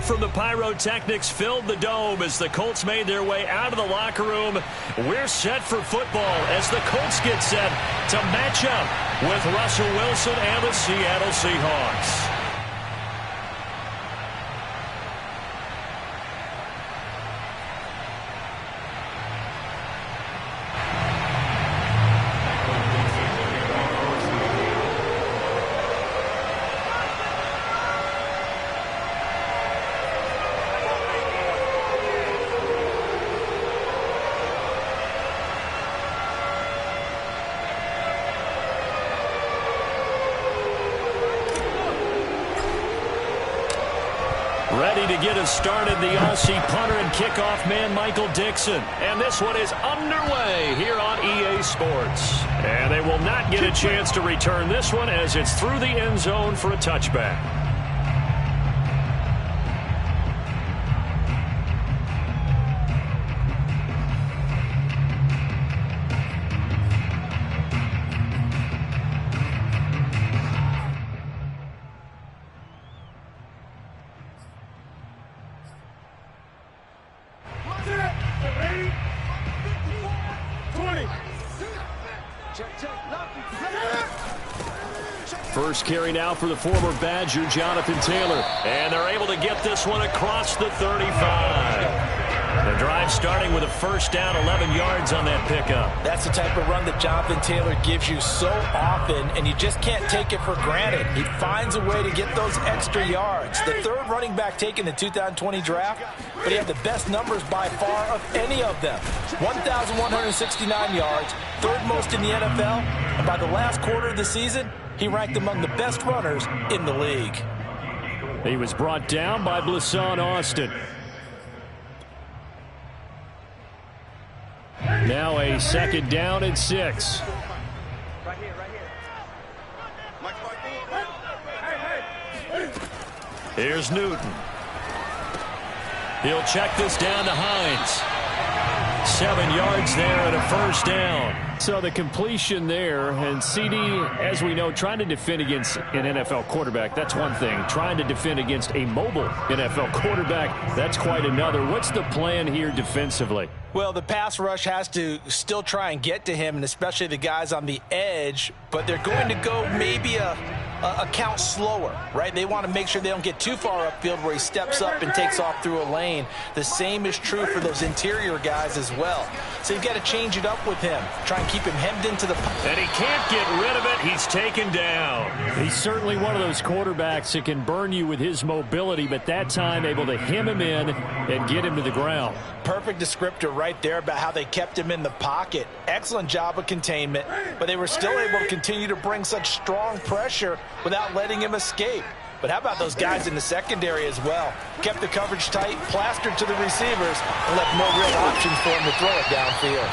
from the Pyrotechnics filled the dome as the Colts made their way out of the locker room. We're set for football as the Colts get set to match up with Russell Wilson and the Seattle Seahawks. Ready to get us started, the Aussie punter and kickoff man, Michael Dixon. And this one is underway here on EA Sports. And they will not get a chance to return this one as it's through the end zone for a touchback. First carry now for the former Badger, Jonathan Taylor. And they're able to get this one across the 35. The drive starting with a first down, 11 yards on that pickup. That's the type of run that Jonathan Taylor gives you so often, and you just can't take it for granted. He finds a way to get those extra yards. The third running back taken in the 2020 draft, but he had the best numbers by far of any of them. 1,169 yards, third most in the NFL, and by the last quarter of the season, he ranked among the best runners in the league. He was brought down by Blasson Austin. Now a second down and 6. Here's Newton. He'll check this down to Hines. 7 yards there and a first down. So the completion there, and CD, as we know, trying to defend against an NFL quarterback, that's one thing. Trying to defend against a mobile NFL quarterback, that's quite another. What's the plan here defensively? Well, the pass rush has to still try and get to him, and especially the guys on the edge, but they're going to go maybe a count slower, right? They want to make sure they don't get too far upfield where he steps up and takes off through a lane. The same is true for those interior guys as well. So you've got to change it up with him. Try and keep him hemmed into the... And he can't get rid of it. He's taken down. He's certainly one of those quarterbacks that can burn you with his mobility, but that time able to hem him in and get him to the ground. Perfect descriptor right there about how they kept him in the pocket. Excellent job of containment, but they were still able to continue to bring such strong pressure without letting him escape. But how about those guys in the secondary as well? Kept the coverage tight, plastered to the receivers, and left no real options for him to throw it downfield.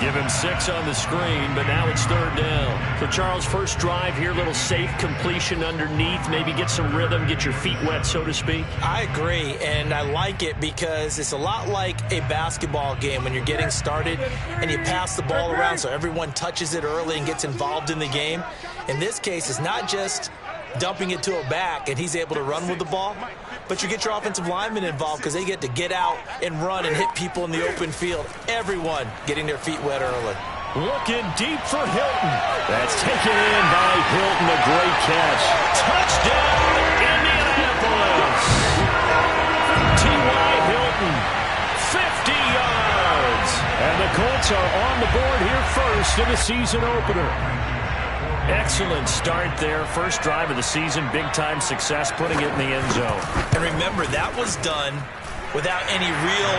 Give him 6 on the screen, but now it's third down. So, Charles, first drive here, little safe completion underneath, maybe get some rhythm, get your feet wet, so to speak. I agree, and I like it because it's a lot like a basketball game when you're getting started and you pass the ball around so everyone touches it early and gets involved in the game. In this case, it's not just dumping it to a back and he's able to run with the ball, but you get your offensive linemen involved because they get to get out and run and hit people in the open field. Everyone getting their feet wet early. Looking deep for Hilton. That's taken in by Hilton. A great catch. Touchdown, Indianapolis. T.Y. Hilton, 50 yards. And the Colts are on the board here first in the season opener. Excellent start there. First drive of the season. Big-time success, putting it in the end zone. And remember, that was done without any real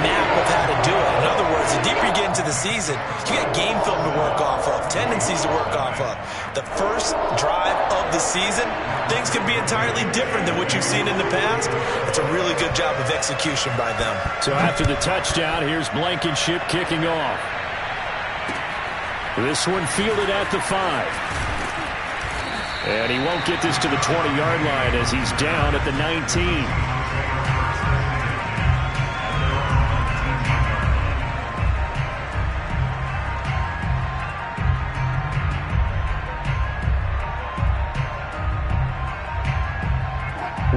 map of how to do it. In other words, the deeper you get into the season, you got game film to work off of, tendencies to work off of. The first drive of the season, things can be entirely different than what you've seen in the past. It's a really good job of execution by them. So after the touchdown, here's Blankenship kicking off. This one fielded at the 5. And he won't get this to the 20-yard line as he's down at the 19.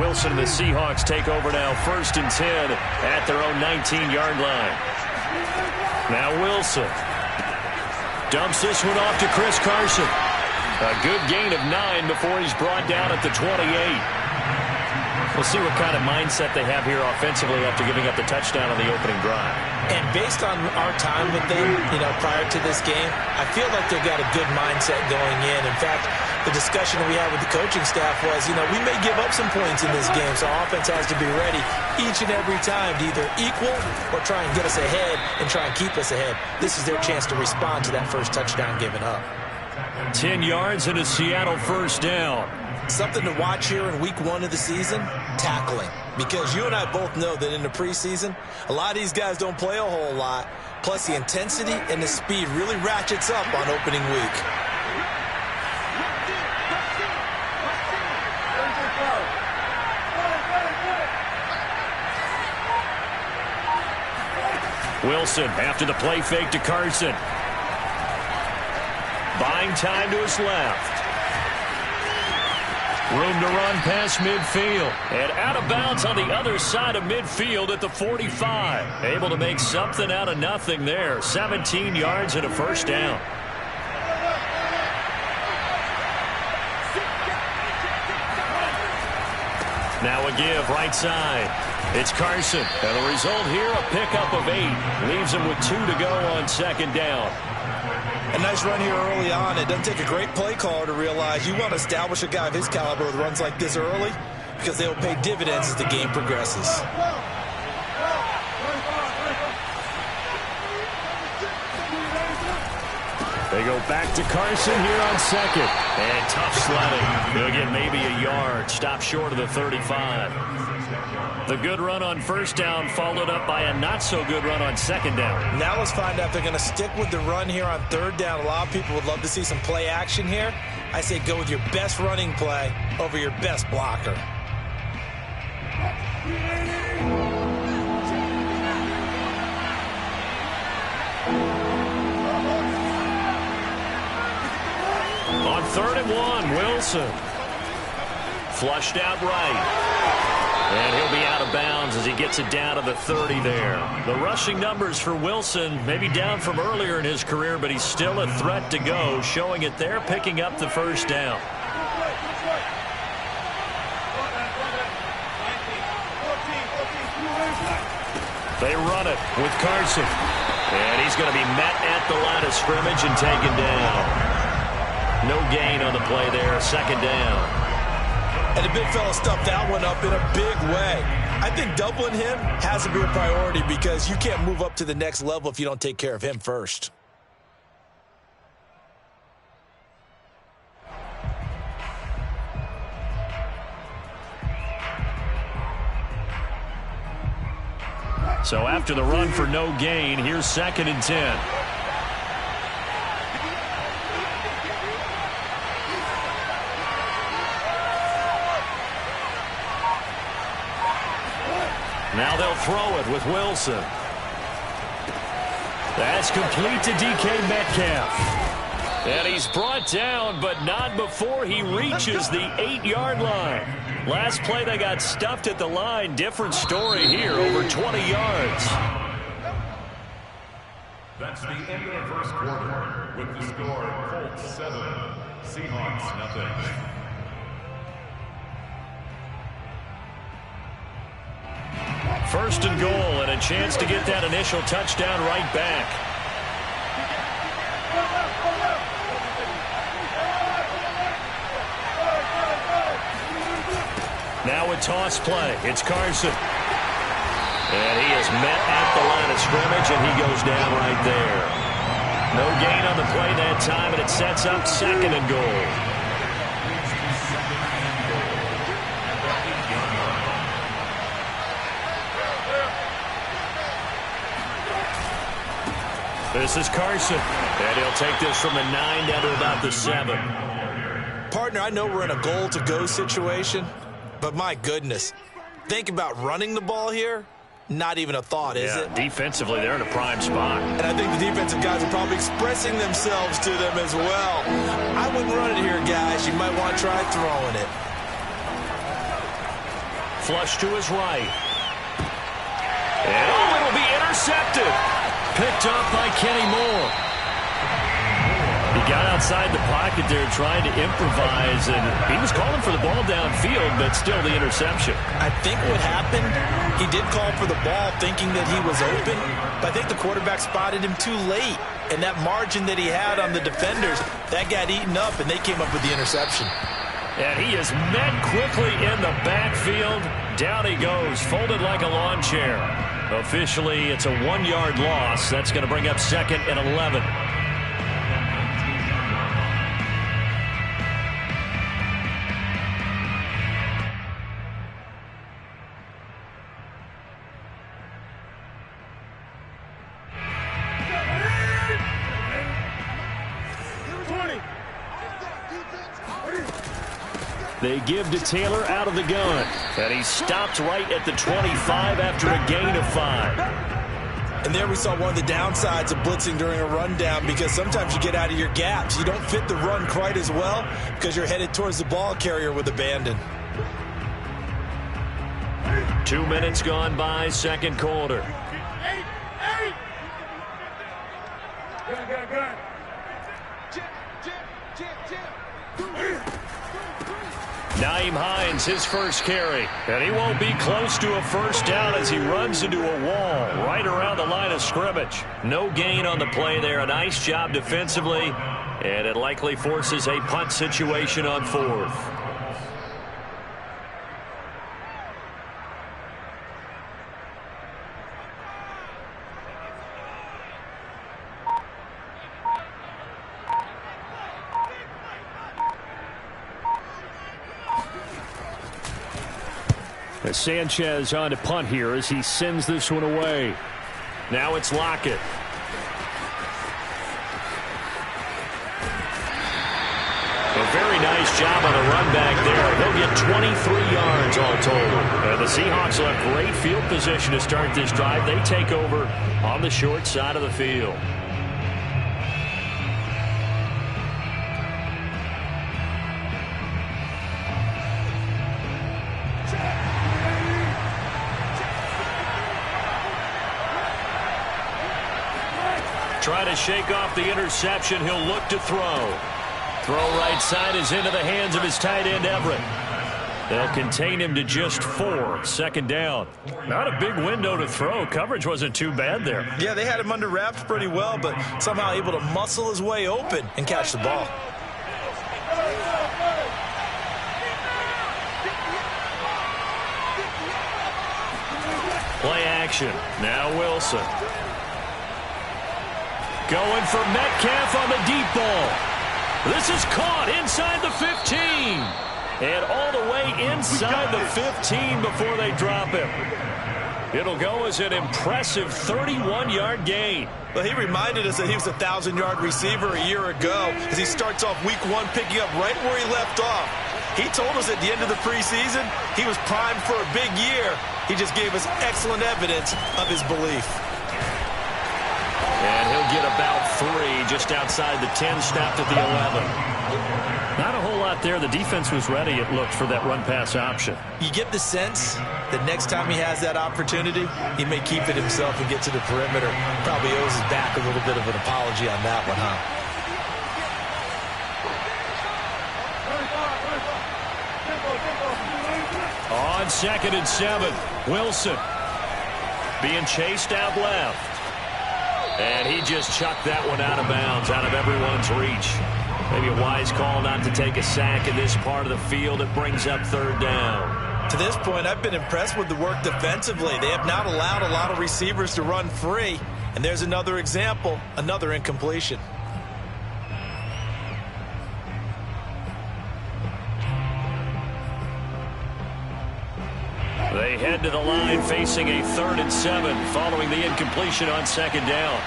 Wilson and the Seahawks take over now, 1st and 10 at their own 19-yard line. Now Wilson dumps this one off to Chris Carson. A good gain of 9 before he's brought down at the 28. We'll see what kind of mindset they have here offensively after giving up the touchdown on the opening drive. And based on our time with them, prior to this game, I feel like they've got a good mindset going in. In fact, the discussion we had with the coaching staff was, we may give up some points in this game, so our offense has to be ready each and every time to either equal or try and get us ahead and try and keep us ahead. This is their chance to respond to that first touchdown given up. 10 yards and a Seattle 1st down. Something to watch here in week 1 of the season, tackling. Because you and I both know that in the preseason, a lot of these guys don't play a whole lot. Plus, the intensity and the speed really ratchets up on opening week. Wilson after the play fake to Carson. Buying time to his left. Room to run past midfield. And out of bounds on the other side of midfield at the 45. Able to make something out of nothing there. 17 yards and a 1st down. Now a give right side. It's Carson. And the result here, a pickup of 8. Leaves him with 2 to go on 2nd down. A nice run here early on. It doesn't take a great play caller to realize you want to establish a guy of his caliber with runs like this early because they will pay dividends as the game progresses. They go back to Carson here on 2nd. And tough sledding. He'll get maybe a yard. Stop short of the 35. The good run on 1st down followed up by a not-so-good run on 2nd down. Now let's find out if they're going to stick with the run here on 3rd down. A lot of people would love to see some play action here. I say go with your best running play over your best blocker. On 3rd and 1, Wilson. Flushed out right. And he'll be out of bounds as he gets it down to the 30 there. The rushing numbers for Wilson maybe down from earlier in his career, but he's still a threat to go, showing it there, picking up the 1st down. They run it with Carson. And he's going to be met at the line of scrimmage and taken down. No gain on the play there, 2nd down. And the big fella stuffed that one up in a big way. I think doubling him has to be a priority because you can't move up to the next level if you don't take care of him first. So after the run for no gain, here's 2nd and 10. Now they'll throw it with Wilson. That's complete to DK Metcalf. And he's brought down, but not before he reaches the 8-yard line. Last play, they got stuffed at the line. Different story here, over 20 yards. That's the end of the 1st quarter with the score Colts 7, Seahawks nothing. First and goal, and a chance to get that initial touchdown right back. Now a toss play. It's Carson. And he is met at the line of scrimmage, and he goes down right there. No gain on the play that time, and it sets up 2nd and goal. This is Carson, and he'll take this from the 9 down to about the 7. Partner, I know we're in a goal-to-go situation, but my goodness, think about running the ball here. Not even a thought, is it? Defensively, they're in a prime spot. And I think the defensive guys are probably expressing themselves to them as well. I wouldn't run it here, guys. You might want to try throwing it. flush to his right. And it'll be intercepted. Picked up by Kenny Moore. He got outside the pocket there trying to improvise, and he was calling for the ball downfield, but still the interception. I think what happened, he did call for the ball thinking that he was open, but I think the quarterback spotted him too late, and that margin that he had on the defenders, that got eaten up, and they came up with the interception. And he is met quickly in the backfield. Down he goes, folded like a lawn chair. Officially, it's a 1-yard loss. That's going to bring up 2nd and 11. They give to Taylor out of the gun. And he stopped right at the 25 after a gain of 5. And there we saw one of the downsides of blitzing during a rundown, because sometimes you get out of your gaps. You don't fit the run quite as well because you're headed towards the ball carrier with abandon. 2 minutes gone by, second quarter. Nyheim Hines, his first carry. And he won't be close to a first down as he runs into a wall right around the line of scrimmage. No gain on the play there. A nice job defensively. And it likely forces a punt situation on 4th. Sanchez on to punt here as he sends this one away. Now it's Lockett. A very nice job on the run back there. He'll get 23 yards all total. And the Seahawks will have great field position to start this drive. They take over on the short side of the field. Try to shake off the interception. He'll look to throw. Throw right side is into the hands of his tight end, Everett. They'll contain him to just 4. Second down. Not a big window to throw. Coverage wasn't too bad there. Yeah, they had him under wraps pretty well, but somehow able to muscle his way open and catch the ball. Play action. Now Wilson. Going for Metcalf on the deep ball. This is caught inside the 15. And all the way inside the 15 before they drop him. It'll go as an impressive 31-yard gain. Well, he reminded us that he was a 1,000-yard receiver a year ago as he starts off week 1 picking up right where he left off. He told us at the end of the preseason he was primed for a big year. He just gave us excellent evidence of his belief. And he'll get about 3 just outside the 10, snapped at the 11. Not a whole lot there. The defense was ready, it looked, for that run-pass option. You get the sense that next time he has that opportunity, he may keep it himself and get to the perimeter. Probably owes his back a little bit of an apology on that one, huh? On 2nd and 7, Wilson being chased out left. And he just chucked that one out of bounds, out of everyone's reach. Maybe a wise call not to take a sack in this part of the field. It brings up 3rd down. To this point, I've been impressed with the work defensively. They have not allowed a lot of receivers to run free. And there's another example, another incompletion. They head to the line facing a 3rd and 7 following the incompletion on 2nd down.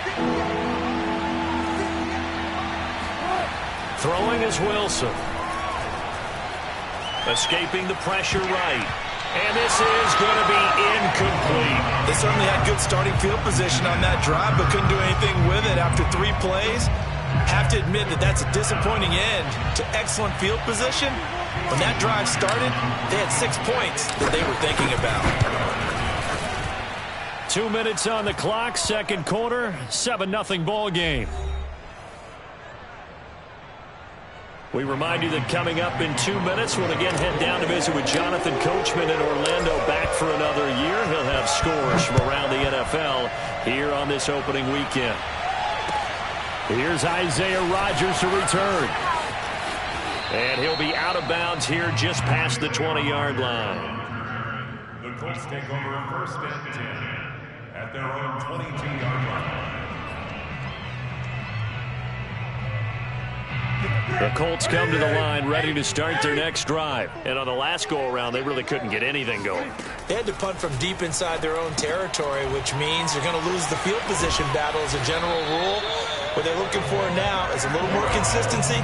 Throwing is Wilson. Escaping the pressure right. And this is going to be incomplete. They certainly had good starting field position on that drive, but couldn't do anything with it after 3 plays. Have to admit that that's a disappointing end to excellent field position. When that drive started, they had 6 points that they were thinking about. 2 minutes on the clock, second quarter, 7-0 ball game. We remind you that coming up in 2 minutes, we'll again head down to visit with Jonathan Coachman in Orlando, back for another year. He'll have scores from around the NFL here on this opening weekend. Here's Isaiah Rodgers to return. And he'll be out of bounds here just past the 20-yard line. The Colts take over first and 10 at their own 22-yard line. The Colts come to the line ready to start their next drive. And on the last go-around, they really couldn't get anything going. They had to punt from deep inside their own territory, which means they're going to lose the field position battle as a general rule. What they're looking for now is a little more consistency,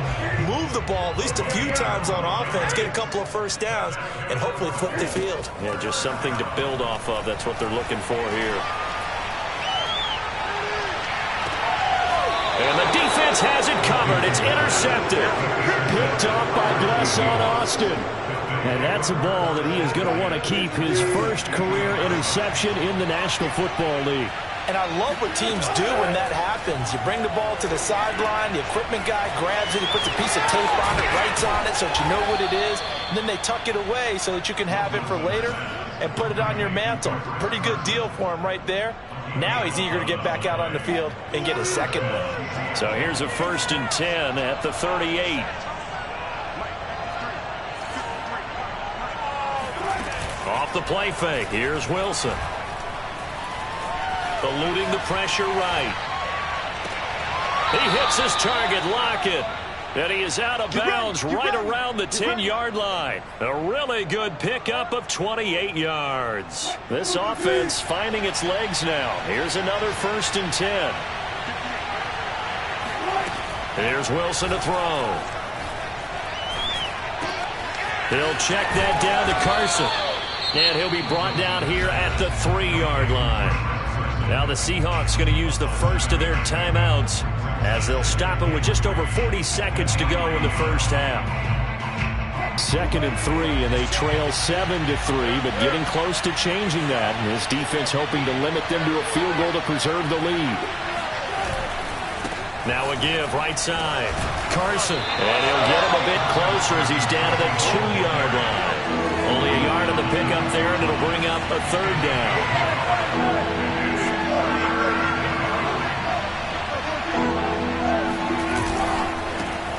move the ball at least a few times on offense, get a couple of first downs, and hopefully flip the field. Yeah, just something to build off of. That's what they're looking for here. And the defense has it covered. It's intercepted. Picked off by Blesson Austin. And that's a ball that he is going to want to keep, his first career interception in the National Football League. And I love what teams do when that happens. You bring the ball to the sideline, the equipment guy grabs it, he puts a piece of tape on it, writes on it so that you know what it is, and then they tuck it away so that you can have it for later and put it on your mantle. Pretty good deal for him right there. Now he's eager to get back out on the field and get his second win. So here's a 1st and 10 at the 38. Off the play fake, here's Wilson. Eluding the pressure right. He hits his target, Lockett. And he is out of bounds right around the 10-yard line. A really good pickup of 28 yards. This offense finding its legs now. Here's another 1st and 10. Here's Wilson to throw. He'll check that down to Carson. And he'll be brought down here at the 3-yard line. Now the Seahawks going to use the first of their timeouts as they'll stop it with just over 40 seconds to go in the first half. 2nd and 3, and they trail 7-3, but getting close to changing that. And his defense hoping to limit them to a field goal to preserve the lead. Now a give right side. Carson. And he'll get him a bit closer as he's down to the 2-yard line. Only a yard on the pickup there, and it'll bring up a 3rd down.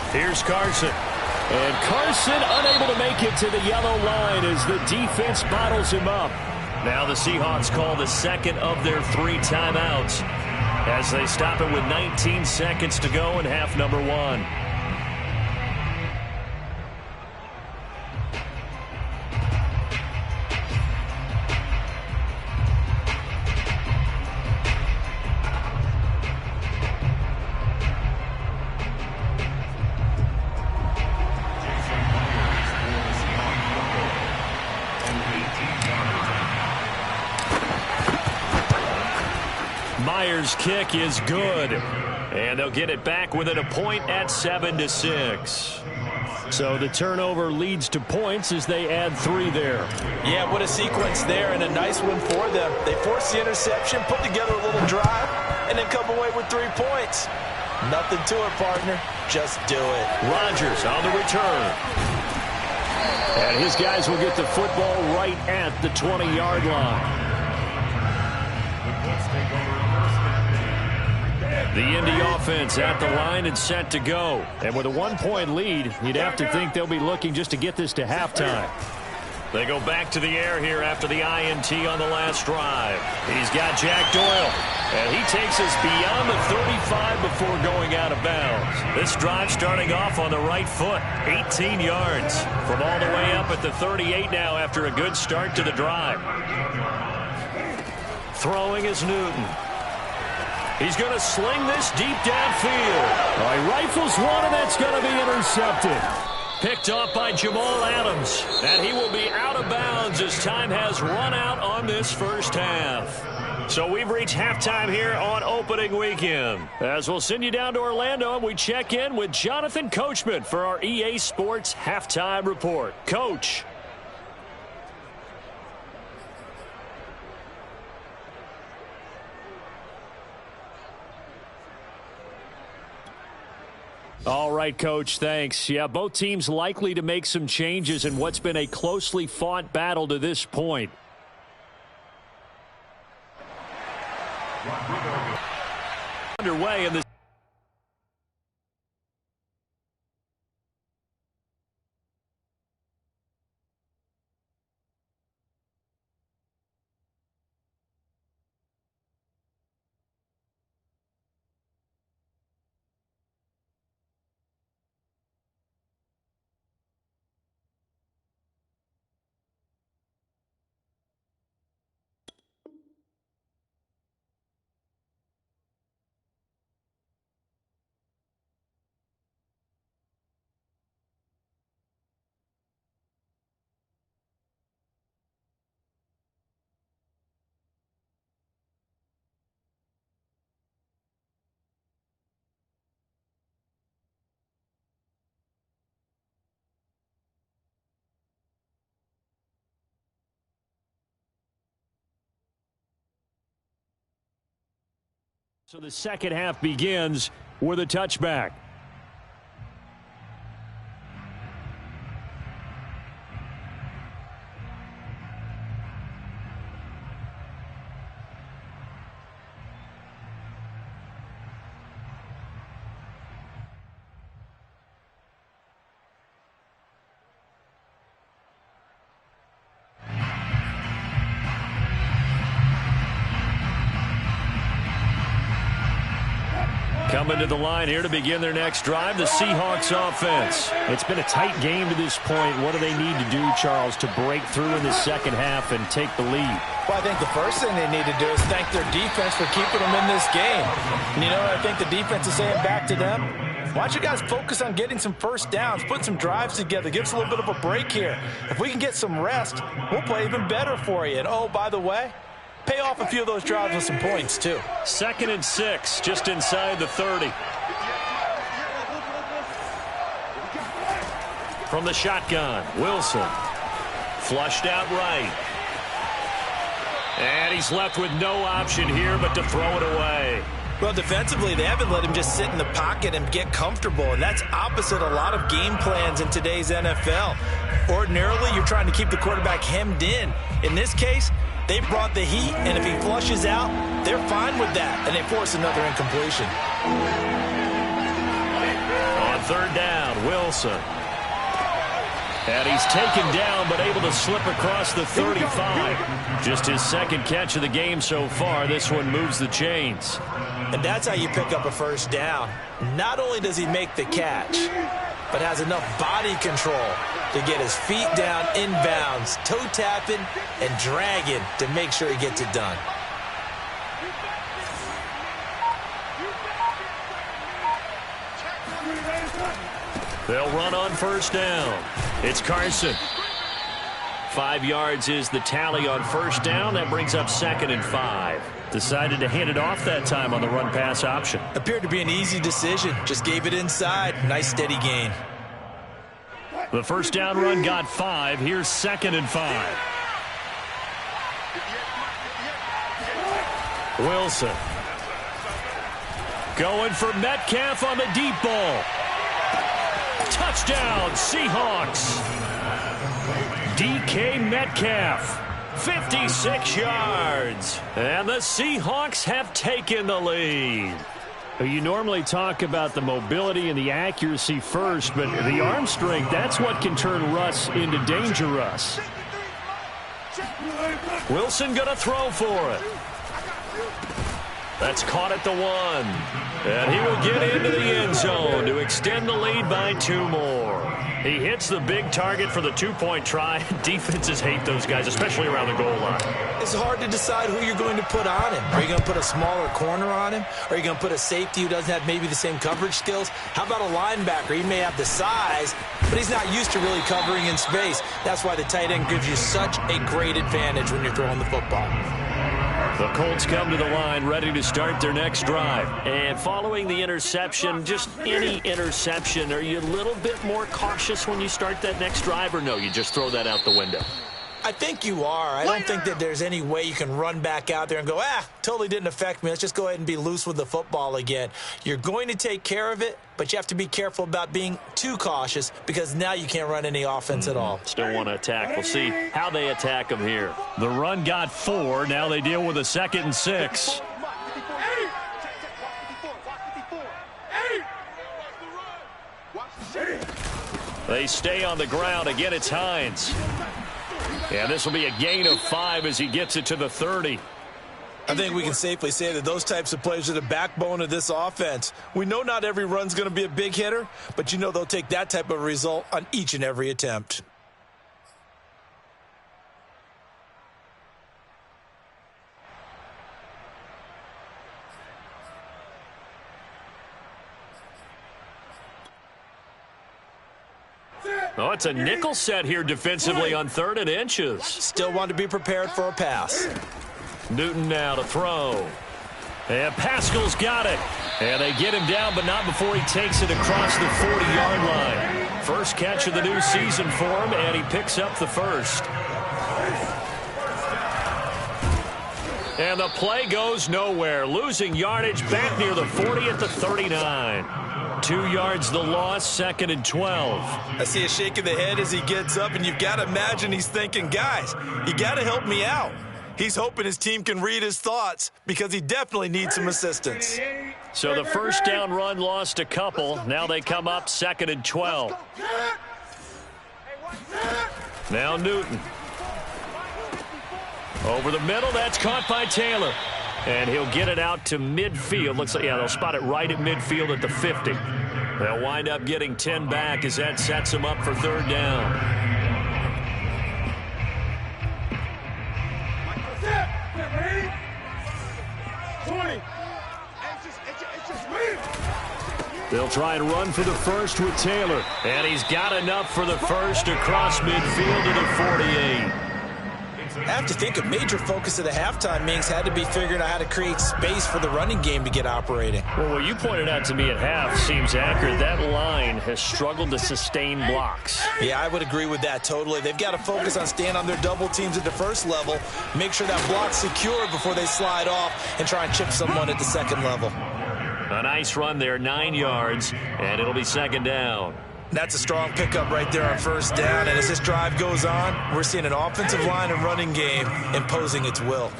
Here's Carson. And Carson unable to make it to the yellow line as the defense bottles him up. Now the Seahawks call the second of their 3 timeouts as they stop it with 19 seconds to go in half number 1. Myers' kick is good. And they'll get it back within a point at 7-6. So the turnover leads to points as they add 3 there. Yeah, what a sequence there, and a nice one for them. They force the interception, put together a little drive, and then come away with 3 points. Nothing to it, partner. Just do it. Rodgers on the return. And his guys will get the football right at the 20-yard line. The Indy offense at the line and set to go. And with a 1-point lead, you'd have to think they'll be looking just to get this to halftime. They go back to the air here after the INT on the last drive. He's got Jack Doyle. And he takes us beyond the 35 before going out of bounds. This drive starting off on the right foot. 18 yards from all the way up at the 38 now after a good start to the drive. Throwing is Newton. He's going to sling this deep downfield. He rifles one, and that's going to be intercepted. Picked off by Jamal Adams. And he will be out of bounds as time has run out on this first half. So we've reached halftime here on opening weekend. As we'll send you down to Orlando, and we check in with Jonathan Coachman for our EA Sports Halftime Report. Coach. All right, Coach, thanks. Yeah, both teams likely to make some changes in what's been a closely fought battle to this point. Underway in the So the second half begins with a touchback. Coming to the line here to begin their next drive, the Seahawks offense. It's been a tight game to this point. What do they need to do, Charles, to break through in the second half and take the lead? Well, I think the first thing they need to do is thank their defense for keeping them in this game. And you know what I think the defense is saying back to them? Why don't you guys focus on getting some first downs, put some drives together, give us a little bit of a break here. If we can get some rest, we'll play even better for you. And, oh, by the way, pay off a few of those drives with some points, too. 2nd and 6, just inside the 30. From the shotgun, Wilson. Flushed out right. And he's left with no option here but to throw it away. Well, defensively, they haven't let him just sit in the pocket and get comfortable, and that's opposite a lot of game plans in today's NFL. Ordinarily, you're trying to keep the quarterback hemmed in. In this case, they brought the heat, and if he flushes out, they're fine with that, and they force another incompletion. On 3rd down, Wilson. And he's taken down, but able to slip across the 35. Just his 2nd catch of the game so far. This one moves the chains. And that's how you pick up a first down. Not only does he make the catch, but has enough body control to get his feet down inbounds, toe tapping and dragging to make sure he gets it done. They'll run on 1st down. It's Carson. 5 yards is the tally on 1st down. That brings up 2nd and 5. Decided to hand it off that time on the run-pass option. Appeared to be an easy decision. Just gave it inside. Nice steady gain. The 1st down run got 5. Here's 2nd and 5. Wilson. Going for Metcalf on the deep ball. Touchdown, Seahawks. DK Metcalf, 56 yards. And the Seahawks have taken the lead. You normally talk about the mobility and the accuracy first, but the arm strength, that's what can turn Russ into Danger Russ. Wilson going to throw for it. That's caught at the 1. And he will get into the end zone to extend the lead by 2 more. He hits the big target for the 2-point try. Defenses hate those guys, especially around the goal line. It's hard to decide who you're going to put on him. Are you going to put a smaller corner on him? Are you going to put a safety who doesn't have maybe the same coverage skills? How about a linebacker? He may have the size, but he's not used to really covering in space. That's why the tight end gives you such a great advantage when you're throwing the football. The Colts come to the line ready to start their next drive. And following the interception, just any interception, are you a little bit more cautious when you start that next drive, or no, you just throw that out the window? I think you are. I don't think that there's any way you can run back out there and go, totally didn't affect me. Let's just go ahead and be loose with the football again. You're going to take care of it, but you have to be careful about being too cautious because now you can't run any offense at all. Still want to attack. We'll see how they attack them here. The run got 4. Now they deal with a 2nd and 6. They stay on the ground. Again, it's Hines. And this will be a gain of 5 as he gets it to the 30. I think we can safely say that those types of plays are the backbone of this offense. We know not every run's going to be a big hitter, but you know they'll take that type of result on each and every attempt. Oh, it's a nickel set here defensively on 3rd and inches. Still want to be prepared for a pass. Newton now to throw. And Pascal's got it. And they get him down, but not before he takes it across the 40-yard line. First catch of the new season for him, and he picks up the first. And the play goes nowhere. Losing yardage back near the 40 at the 39. 2 yards the loss, 2nd and 12. I see a shake of the head as he gets up, and you've got to imagine he's thinking, guys, you got to help me out. He's hoping his team can read his thoughts because he definitely needs some assistance. So the first down run lost a couple. Now they come up 2nd and 12. Now Newton. Over the middle, that's caught by Taylor. And he'll get it out to midfield. Looks like, they'll spot it right at midfield at the 50. They'll wind up getting 10 back as that sets them up for 3rd down. They'll try and run for the first with Taylor. And he's got enough for the first across midfield to the 48. I have to think a major focus of the halftime meetings had to be figuring out how to create space for the running game to get operating. Well, what you pointed out to me at half seems accurate. That line has struggled to sustain blocks. Yeah, I would agree with that totally. They've got to focus on staying on their double teams at the first level, make sure that block's secure before they slide off and try and chip someone at the second level. A nice run there, 9 yards, and it'll be 2nd down. That's a strong pickup right there on 1st down, and as this drive goes on, we're seeing an offensive line and running game imposing its will.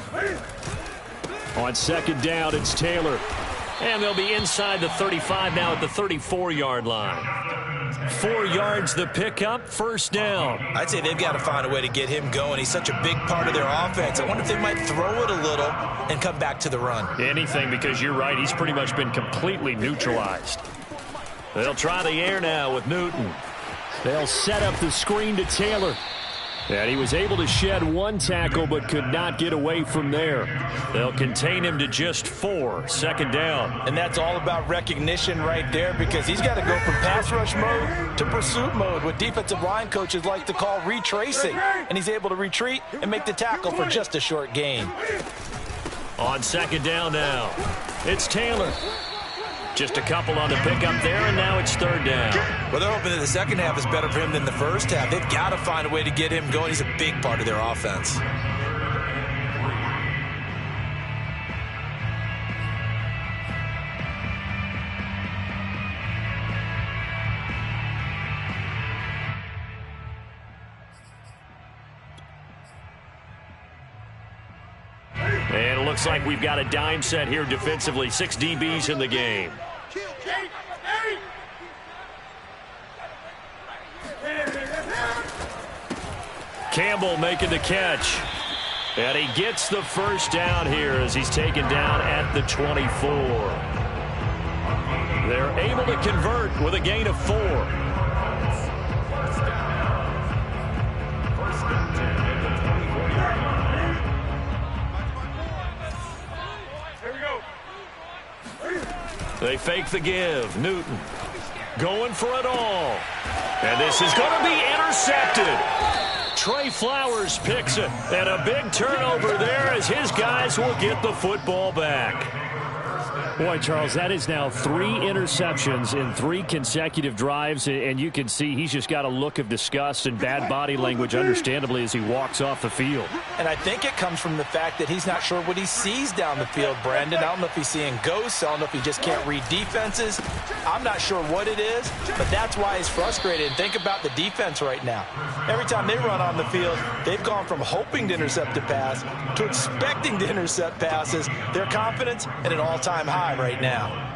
On 2nd down, it's Taylor. And they'll be inside the 35 now at the 34-yard line. 4 yards the pickup, 1st down. I'd say they've got to find a way to get him going. He's such a big part of their offense. I wonder if they might throw it a little and come back to the run. Anything, because you're right, he's pretty much been completely neutralized. They'll try the air now with Newton. They'll set up the screen to Taylor. And he was able to shed 1 tackle but could not get away from there. They'll contain him to just 4, 2nd down. And that's all about recognition right there because he's got to go from pass rush mode to pursuit mode, what defensive line coaches like to call retracing. And he's able to retreat and make the tackle for just a short gain. On 2nd down now, it's Taylor. Just a couple on the pickup there, and now it's 3rd down. Well, they're hoping that the second half is better for him than the first half. They've got to find a way to get him going. He's a big part of their offense. And it looks like we've got a dime set here defensively. 6 DBs in the game. Campbell making the catch. And he gets the first down here as he's taken down at the 24. They're able to convert with a gain of 4. They fake the give. Newton going for it all. And this is going to be intercepted. Trey Flowers picks it. And a big turnover there as his guys will get the football back. Boy, Charles, that is now 3 interceptions in 3 consecutive drives, and you can see he's just got a look of disgust and bad body language, understandably, as he walks off the field. And I think it comes from the fact that he's not sure what he sees down the field, Brandon. I don't know if he's seeing ghosts. I don't know if he just can't read defenses. I'm not sure what it is, but that's why he's frustrated. And think about the defense right now. Every time they run on the field, they've gone from hoping to intercept a pass to expecting to intercept passes. Their confidence at an all-time high right now.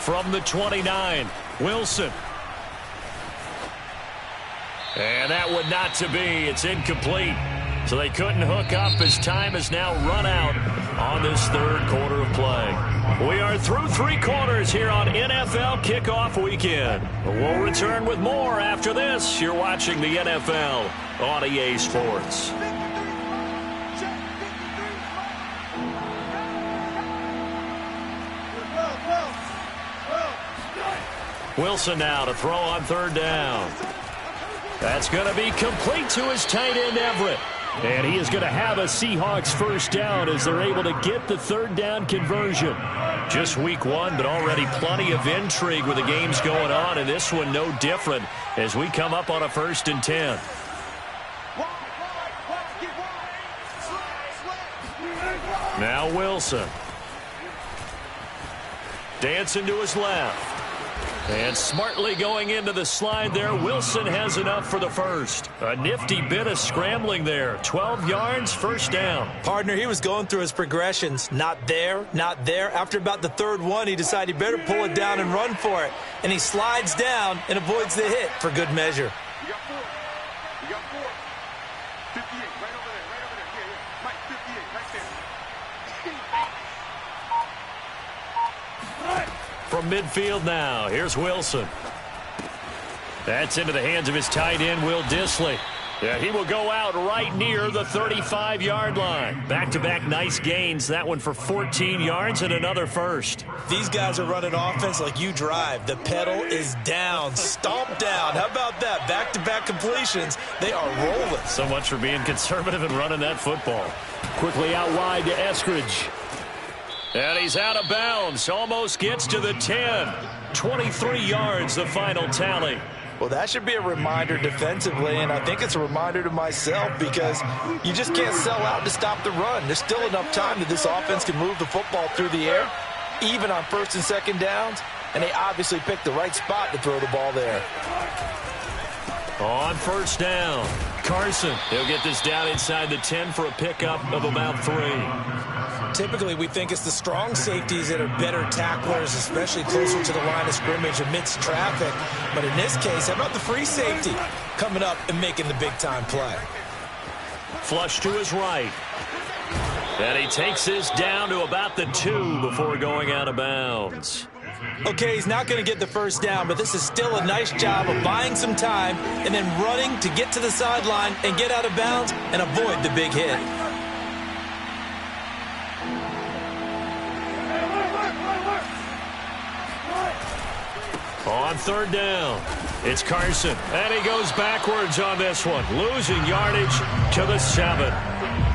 From the 29, Wilson. And that would not to be. It's incomplete. So they couldn't hook up as time has now run out on this third quarter of play. We are through 3 quarters here on NFL Kickoff Weekend. We'll return with more after this. You're watching the NFL on EA Sports. Wilson now to throw on third down. That's going to be complete to his tight end, Everett. And he is going to have a Seahawks first down as they're able to get the third down conversion. Just week 1, but already plenty of intrigue with the games going on, and this one no different as we come up on a 1st and 10. Now Wilson. Dancing to his left. And smartly going into the slide there, Wilson has enough for the first. A nifty bit of scrambling there. 12 yards, first down. Partner, he was going through his progressions. Not there, not there. After about the 3rd one, he decided he better pull it down and run for it. And he slides down and avoids the hit for good measure. You got 4. You got 4. 58, right over there, right over there. Yeah. Mike, 58, right there. From midfield now, here's Wilson. That's into the hands of his tight end, Will Dissly. Yeah, he will go out right near the 35-yard line. Back-to-back nice gains. That one for 14 yards and another first. These guys are running offense like you drive. The pedal is down, stomp down. How about that? Back-to-back completions. They are rolling. So much for being conservative and running that football. Quickly out wide to Eskridge. And he's out of bounds. Almost gets to the 10. 23 yards, the final tally. Well, that should be a reminder defensively, and I think it's a reminder to myself because you just can't sell out to stop the run. There's still enough time that this offense can move the football through the air, even on 1st and 2nd downs, and they obviously picked the right spot to throw the ball there. On first down, Carson. He'll get this down inside the 10 for a pickup of about 3. Typically, we think it's the strong safeties that are better tacklers, especially closer to the line of scrimmage amidst traffic. But in this case, how about the free safety coming up and making the big-time play? Flush to his right. And he takes this down to about the 2 before going out of bounds. Okay, he's not going to get the first down, but this is still a nice job of buying some time and then running to get to the sideline and get out of bounds and avoid the big hit. On third down, it's Carson, and he goes backwards on this one, losing yardage to the 7.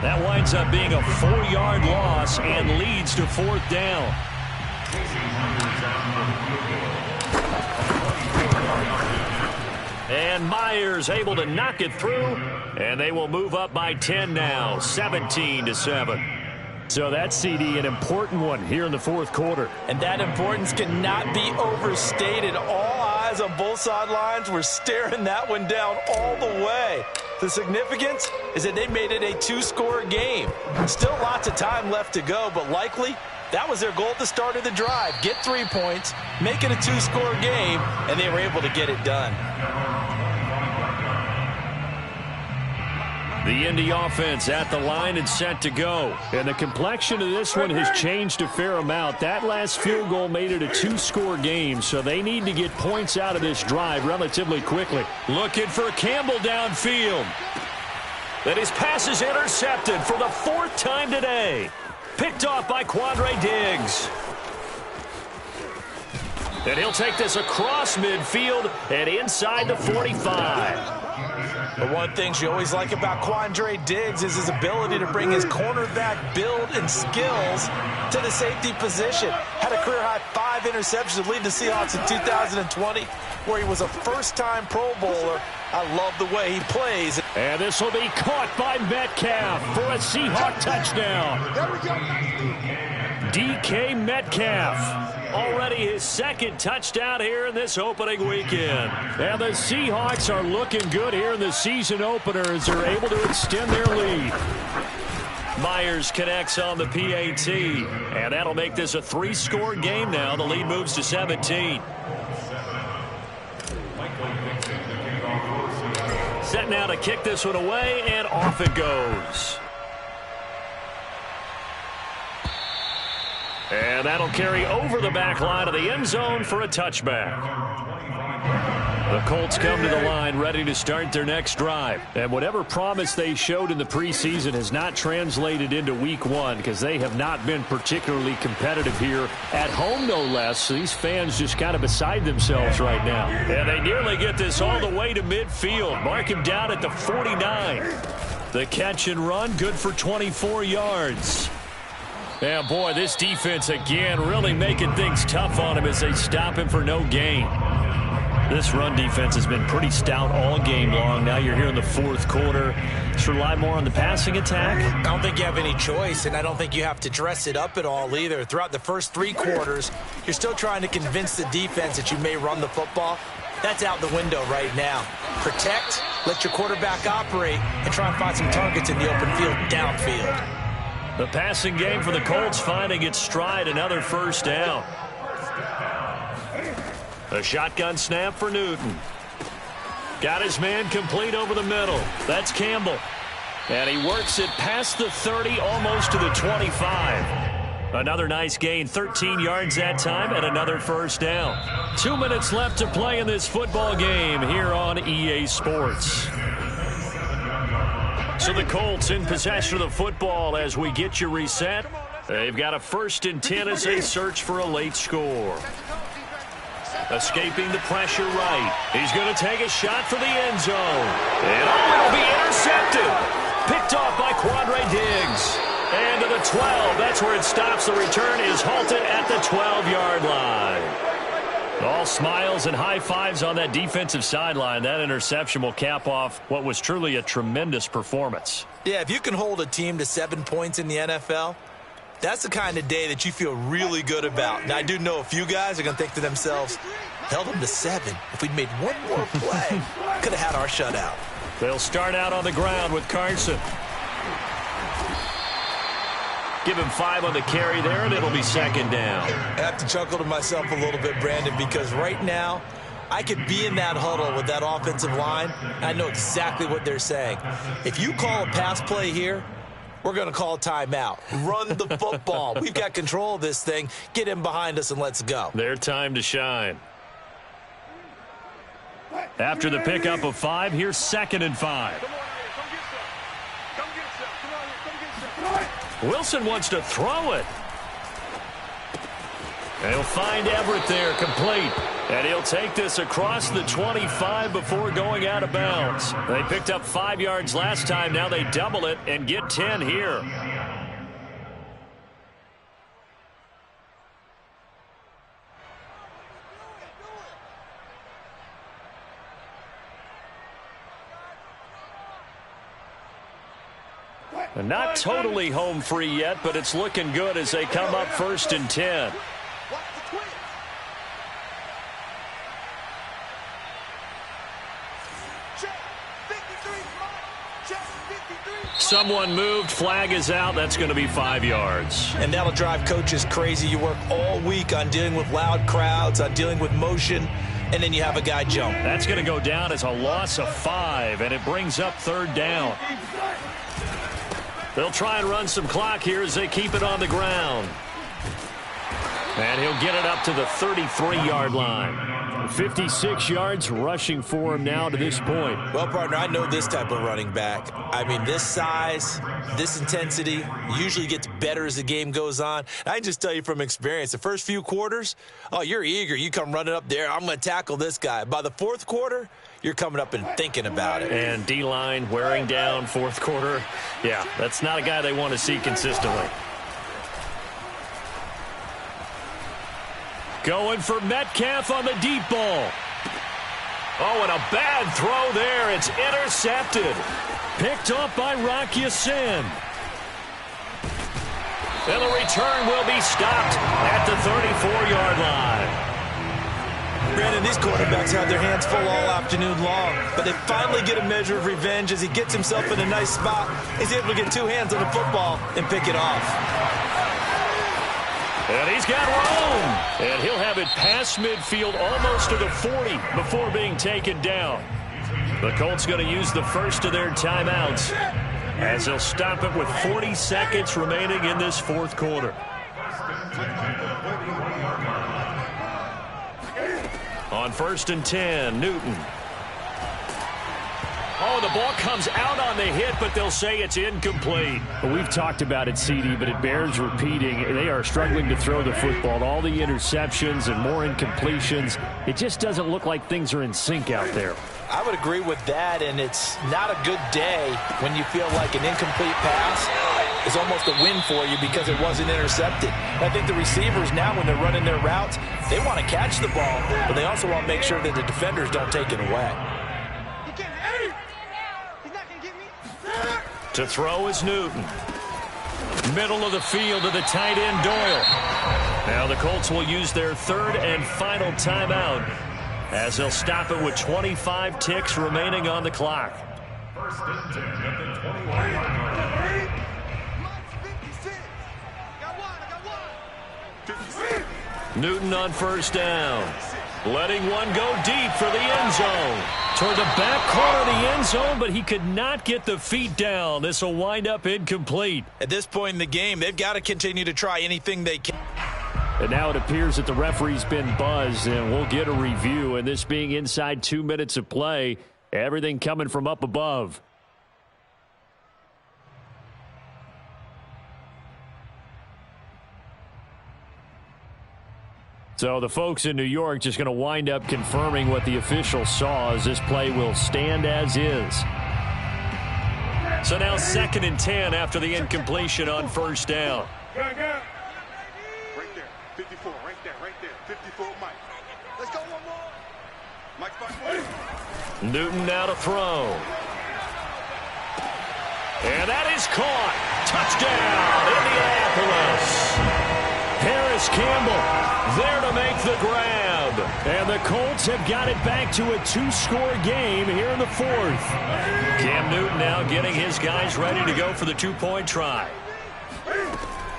That winds up being a 4-yard loss and leads to 4th down. And Myers able to knock it through, and they will move up by 10 now, 17-7. So that's, CD, an important one here in the 4th quarter. And that importance cannot be overstated. All eyes on both sidelines were staring that one down all the way. The significance is that they made it a 2-score game. Still lots of time left to go, but likely that was their goal at the start of the drive. Get 3 points, make it a 2-score game, and they were able to get it done. The Indy offense at the line and set to go. And the complexion of this one has changed a fair amount. That last field goal made it a 2-score game, so they need to get points out of this drive relatively quickly. Looking for Campbell downfield. And his pass is intercepted for the fourth time today. Picked off by Quandre Diggs. And he'll take this across midfield and inside the 45. The one thing you always like about Quandre Diggs is his ability to bring his cornerback build and skills to the safety position. Had a career-high 5 interceptions to lead the Seahawks in 2020, where he was a first-time Pro Bowler. I love the way he plays. And this will be caught by Metcalf for a Seahawk touchdown. There we go. DK Metcalf. Already his second touchdown here in this opening weekend. And the Seahawks are looking good here in the season opener as they're able to extend their lead. Myers connects on the PAT. And that'll make this a 3-score game now. The lead moves to 17. Set now to kick this one away, and off it goes. And that'll carry over the back line of the end zone for a touchback. The Colts come to the line ready to start their next drive. And whatever promise they showed in the preseason has not translated into week one because they have not been particularly competitive here at home, no less. These fans just kind of beside themselves right now. And they nearly get this all the way to midfield. Mark him down at the 49. The catch and run, good for 24 yards. And boy, this defense again really making things tough on him as they stop him for no gain. This run defense has been pretty stout all game long. Now you're here in the fourth quarter. Just rely more on the passing attack. I don't think you have any choice, and I don't think you have to dress it up at all either. Throughout the first 3 quarters, you're still trying to convince the defense that you may run the football. That's out the window right now. Protect, let your quarterback operate, and try and find some targets in the open field downfield. The passing game for the Colts finding its stride, another first down. A shotgun snap for Newton. Got his man complete over the middle. That's Campbell. And he works it past the 30, almost to the 25. Another nice gain, 13 yards that time, and another first down. 2 minutes left to play in this football game here on EA Sports. So the Colts in possession of the football as we get you reset. They've got a 1st and 10 as they search for a late score. Escaping the pressure right. He's going to take a shot for the end zone. And it'll be intercepted. Picked off by Quandre Diggs. And to the 12. That's where it stops. The return is halted at the 12-yard line. All smiles and high fives on that defensive sideline. That interception will cap off what was truly a tremendous performance. Yeah, if you can hold a team to 7 points in the NFL, that's the kind of day that you feel really good about. Now, I do know a few guys are going to think to themselves, held them to 7. If we'd made one more play, could have had our shutout. They'll start out on the ground with Carson. Give him 5 on the carry there, and it'll be 2nd down. I have to chuckle to myself a little bit, Brandon, because right now, I could be in that huddle with that offensive line. I know exactly what they're saying. If you call a pass play here, we're going to call timeout. Run the football. We've got control of this thing. Get him behind us and let's go. Their time to shine. After the pickup of 5, here's 2nd and 5. Wilson wants to throw it. And he'll find Everett there, complete. And he'll take this across the 25 before going out of bounds. They picked up 5 yards last time. Now they double it and get 10 here. And not totally home free yet, but it's looking good as they come up 1st and 10. Someone moved, flag is out. That's going to be 5 yards. And that'll drive coaches crazy. You work all week on dealing with loud crowds, on dealing with motion, and then you have a guy jump. That's going to go down as a loss of 5, and it brings up 3rd down. They'll try and run some clock here as they keep it on the ground. And he'll get it up to the 33-yard line. 56 yards rushing for him now to this point. Well, partner, I know this type of running back. I mean, this size, this intensity usually gets better as the game goes on. I can just tell you from experience, the first few quarters, oh, you're eager. You come running up there, I'm going to tackle this guy. By the fourth quarter, you're coming up and thinking about it. And D-line wearing down fourth quarter. Yeah, that's not a guy they want to see consistently. Going for Metcalf on the deep ball. Oh, and a bad throw there. It's intercepted. Picked off by Rock Ya-Sin. And the return will be stopped at the 34-yard line. Brandon, these quarterbacks have their hands full all afternoon long, but they finally get a measure of revenge as he gets himself in a nice spot. He's able to get two hands on the football and pick it off. And he's got room. And he'll have it past midfield almost to the 40 before being taken down. The Colts going to use the first of their timeouts as they'll stop it with 40 seconds remaining in this fourth quarter. On 1st and 10, Newton. Oh, the ball comes out on the hit, but they'll say it's incomplete. We've talked about it, CD, but it bears repeating. They are struggling to throw the football. All the interceptions and more incompletions. It just doesn't look like things are in sync out there. I would agree with that, and it's not a good day when you feel like an incomplete pass is almost a win for you because it wasn't intercepted. I think the receivers now, when they're running their routes, they want to catch the ball, but they also want to make sure that the defenders don't take it away. To throw is Newton. Middle of the field to the tight end, Doyle. Now the Colts will use their third and final timeout as they'll stop it with 25 ticks remaining on the clock. First and 10 at the 21-yard line. Newton on first down. Letting one go deep for the end zone. Toward the back corner of the end zone, but he could not get the feet down. This will wind up incomplete. At this point in the game, they've got to continue to try anything they can. And now it appears that the referee's been buzzed, and we'll get a review. And this being inside 2 minutes of play, everything coming from up above. So the folks in New York just going to wind up confirming what the official saw as this play will stand as is. So now 2nd and 10 after the incompletion on first down. Right there, 54, right there, 54, Mike. Let's go one more. Mike, Newton now to throw. And that is caught. Touchdown, Indianapolis. Harris Campbell there to make the grab. And the Colts have got it back to a 2-score game here in the fourth. Cam Newton now getting his guys ready to go for the 2-point try.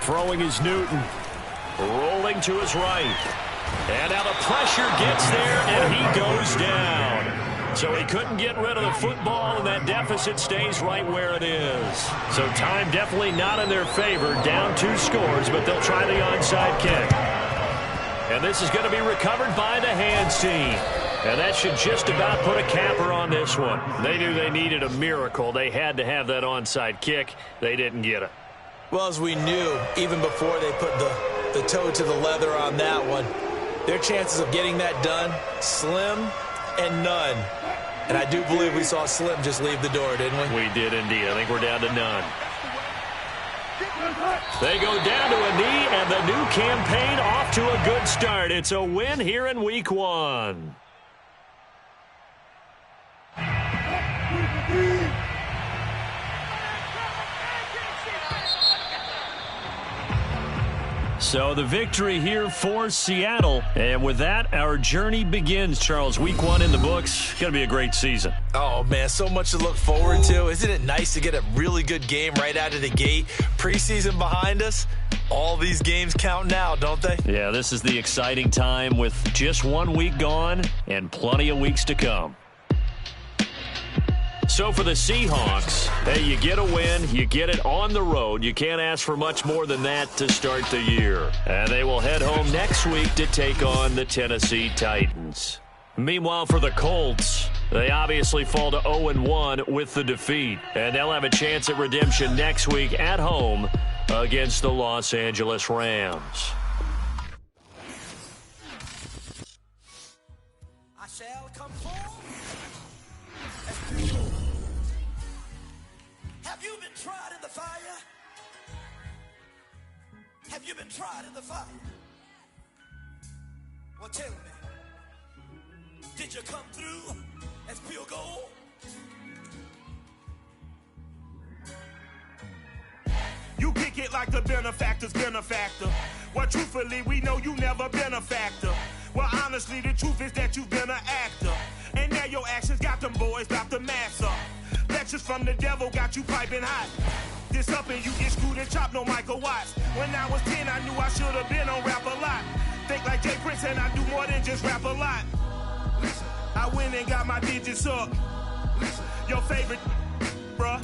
Throwing is Newton. Rolling to his right. And now the pressure gets there, and he goes down. So he couldn't get rid of the football, and that deficit stays right where it is. So time definitely not in their favor. Down 2 scores, but they'll try the onside kick. And this is going to be recovered by the hands team. And that should just about put a capper on this one. They knew they needed a miracle. They had to have that onside kick. They didn't get it. Well, as we knew, even before they put the toe to the leather on that one, their chances of getting that done, slim and none. And I do believe we saw Slim just leave the door, didn't we? We did indeed. I think we're down to none. They go down to a knee, and the new campaign off to a good start. It's a win here in week 1. So the victory here for Seattle. And with that, our journey begins, Charles. Week 1 in the books. Going to be a great season. Oh, man, so much to look forward to. Isn't it nice to get a really good game right out of the gate? Preseason behind us. All these games count now, don't they? Yeah, this is the exciting time with just 1 week gone and plenty of weeks to come. So for the Seahawks, hey, you get a win, you get it on the road. You can't ask for much more than that to start the year. And they will head home next week to take on the Tennessee Titans. Meanwhile, for the Colts, they obviously fall to 0-1 with the defeat. And they'll have a chance at redemption next week at home against the Los Angeles Rams. I shall come forth. Have you been tried in the fire? Have you been tried in the fire? Well, tell me. Did you come through as pure gold? You kick it like the benefactor's benefactor. Well, truthfully, we know you never been a factor. Well, honestly, the truth is that you've been an actor. And now your actions got them boys about to mass up. Lectures from the devil got you piping hot. This up and you get screwed and chopped, no Michael Watts. When I was 10, I knew I should have been on Rap a Lot. Think like Jay Prince and I do more than just rap a lot. I went and got my digits up. Your favorite, bruh.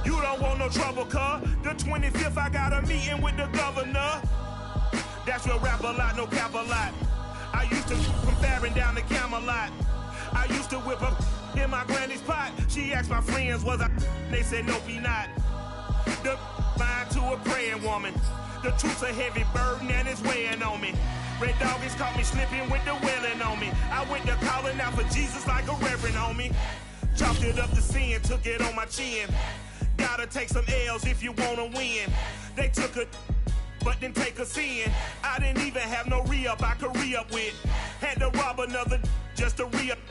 You don't want no trouble, cuz. The 25th, I got a meeting with the governor. That's real rap a lot, no cap a lot. I used to from Farron down to Camelot. I used to whip up in my granny's pot. She asked my friends, was I? They said, nope, he not. The line to a praying woman. The truth's a heavy burden and it's weighing on me. Red Doggies caught me slipping with the wailing on me. I went to calling out for Jesus like a reverend homie. Chopped it up to sin, took it on my chin. Gotta take some L's if you wanna win. They took a but didn't take a sin. I didn't even have no re-up I could re-up with. Had to rob another just to re-up.